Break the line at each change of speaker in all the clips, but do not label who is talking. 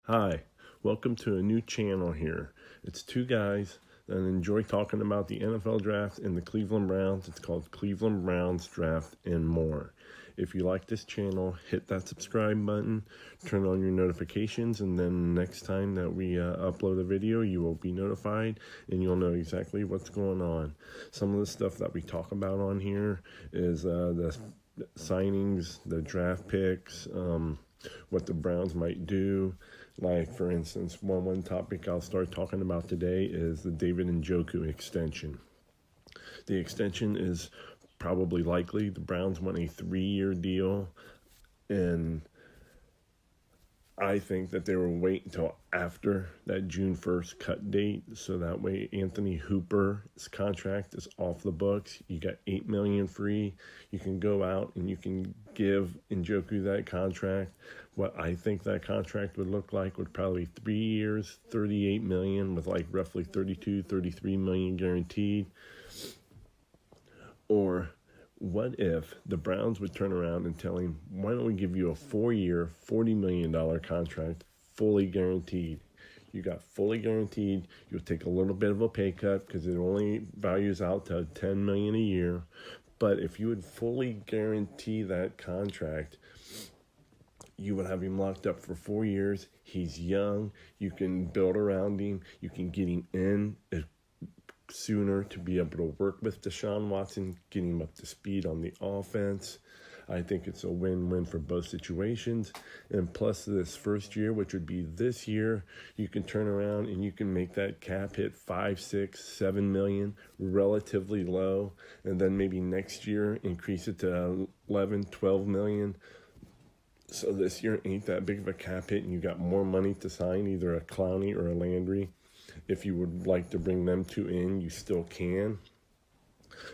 Hi, welcome to a new channel here. It's two guys that enjoy talking about the NFL draft and the Cleveland Browns. It's called Cleveland Browns Draft and More. If you like this channel, hit that subscribe button, turn on your notifications, and then next time that we upload a video, you will be notified and you'll know exactly what's going on. Some of the stuff that we talk about on here is the signings, the draft picks, what the Browns might do. Like, for instance, one topic I'll start talking about today is the David Njoku extension. The extension is probably likely. The Browns want a 3-year deal, and I think that they will wait until after that June 1st cut date, so that way Anthony Hooper's contract is off the books. You got $8 million free. You can go out and you can give Njoku that contract. What I think that contract would look like would probably 3 years, $38 million, with like roughly $33 million guaranteed. Or what if the Browns would turn around and tell him, why don't we give you a 4-year, $40 million contract, fully guaranteed? You got fully guaranteed. You'll take a little bit of a pay cut because it only values out to $10 million a year. But if you would fully guarantee that contract, you would have him locked up for 4 years. He's young. You can build around him. You can get him in sooner to be able to work with Deshaun Watson, get him up to speed on the offense. I think it's a win-win for both situations. And plus this first year, which would be this year, you can turn around and you can make that cap hit 5, 6, 7 million, relatively low. And then maybe next year, increase it to 11, 12 million. So this year ain't that big of a cap hit, and you got more money to sign, either a Clowney or a Landry. If you would like to bring them two in, you still can.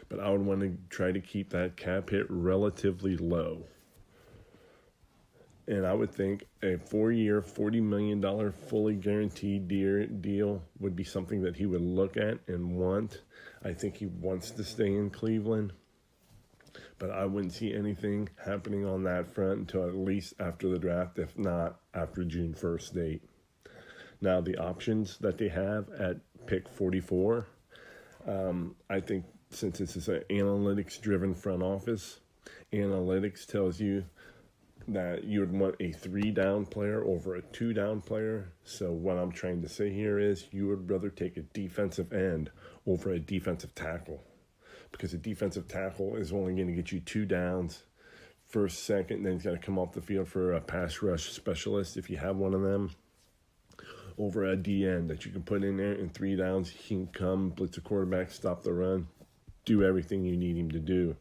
But I would want to try to keep that cap hit relatively low. And I would think a 4-year, $40 million fully guaranteed deal would be something that he would look at and want. I think he wants to stay in Cleveland. But I wouldn't see anything happening on that front until at least after the draft, if not after June 1st date. Now, the options that they have at pick 44, I think since this is an analytics-driven front office, analytics tells you that you would want a 3-down player over a 2-down player. So what I'm trying to say here is you would rather take a defensive end over a defensive tackle, because a defensive tackle is only going to get you 2 downs, first, second, then he's got to come off the field for a pass rush specialist if you have one of them, over a DN that you can put in there in 3 downs. He can come, blitz a quarterback, stop the run, do everything you need him to do.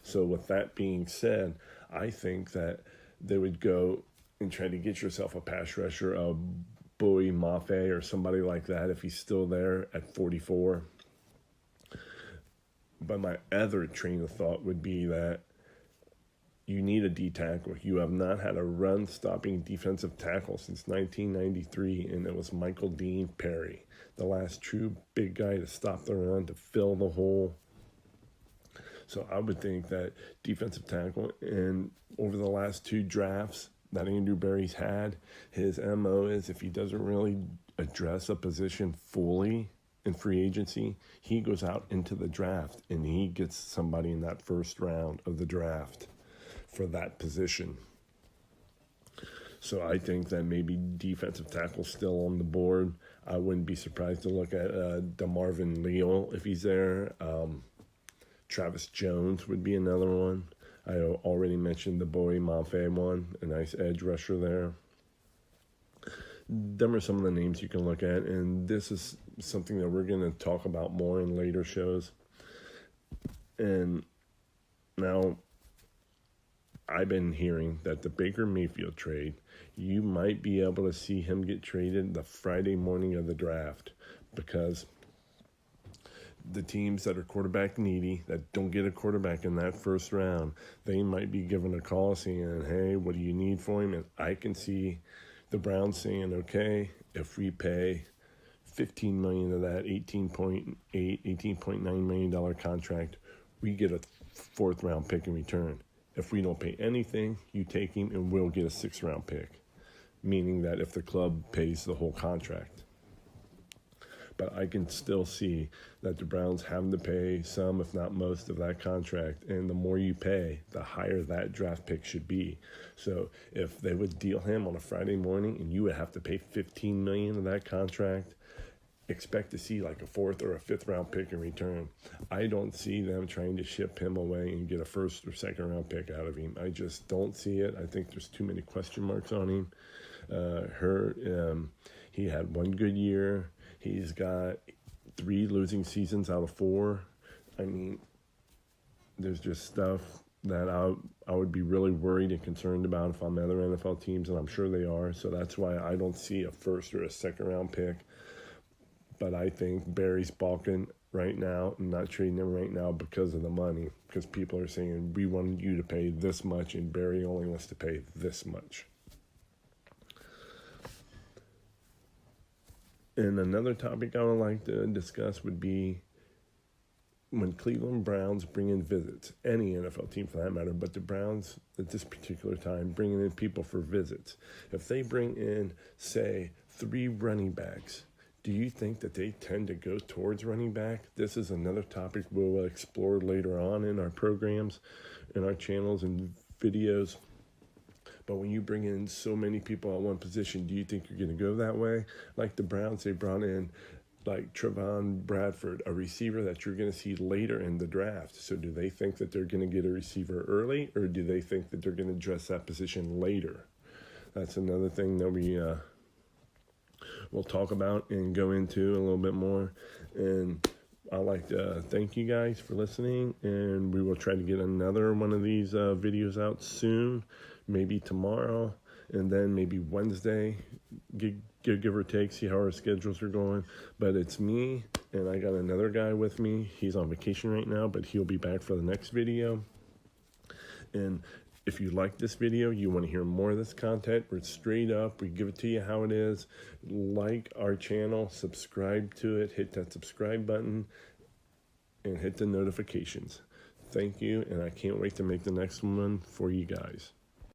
So with that being said, I think that they would go and try to get yourself a pass rusher, a Bowie Mafe or somebody like that if he's still there at 44. But my other train of thought would be that you need a D-tackle. You have not had a run-stopping defensive tackle since 1993, and it was Michael Dean Perry, the last true big guy to stop the run, to fill the hole. So I would think that defensive tackle, and over the last 2 drafts that Andrew Berry's had, his MO is if he doesn't really address a position fully in free agency, he goes out into the draft and he gets somebody in that first round of the draft for that position. So I think that maybe defensive tackle still on the board. I wouldn't be surprised to look at DeMarvin Leal if he's there. Travis Jones would be another one. I already mentioned the Bowie Mafe one, a nice edge rusher there. Them are some of the names you can look at, and this is something that we're going to talk about more in later shows. And now, I've been hearing that the Baker Mayfield trade, you might be able to see him get traded the Friday morning of the draft, because the teams that are quarterback needy, that don't get a quarterback in that first round, they might be given a call saying, hey, what do you need for him? And I can see the Browns saying, okay, if we pay $15 million of that $18.9 million contract, we get a 4th round pick in return. If we don't pay anything, you take him and we'll get a 6th round pick. meaning that if the club pays the whole contract. But I can still see that the Browns having to pay some, if not most, of that contract. And the more you pay, the higher that draft pick should be. So if they would deal him on a Friday morning and you would have to pay $15 million of that contract, expect to see like a 4th or a 5th round pick in return. I don't see them trying to ship him away and get a 1st or 2nd round pick out of him. I just don't see it. I think there's too many question marks on him. He had one good year. He's got 3 losing seasons out of 4. I mean, there's just stuff that I would be really worried and concerned about if I'm other NFL teams, and I'm sure they are. So that's why I don't see a 1st or a 2nd round pick. But I think Barry's balking right now and not trading him right now because of the money. Because people are saying, we want you to pay this much, and Barry only wants to pay this much. And another topic I would like to discuss would be when Cleveland Browns bring in visits, any NFL team for that matter, but the Browns at this particular time bringing in people for visits. If they bring in, say, 3 running backs, do you think that they tend to go towards running back? This is another topic we'll explore later on in our programs, in our channels and videos. But when you bring in so many people at one position, do you think you're going to go that way? Like the Browns, they brought in like Trevon Bradford, a receiver that you're going to see later in the draft. So do they think that they're going to get a receiver early, or do they think that they're going to address that position later? That's another thing that we'll talk about and go into a little bit more. And I'd like to thank you guys for listening, and we will try to get another one of these videos out soon. Maybe tomorrow, and then maybe Wednesday, give or take, see how our schedules are going. But it's me, and I got another guy with me. He's on vacation right now, but he'll be back for the next video. And if you like this video, you want to hear more of this content, we're straight up, we give it to you how it is. Like our channel, subscribe to it, hit that subscribe button, and hit the notifications. Thank you, and I can't wait to make the next one for you guys.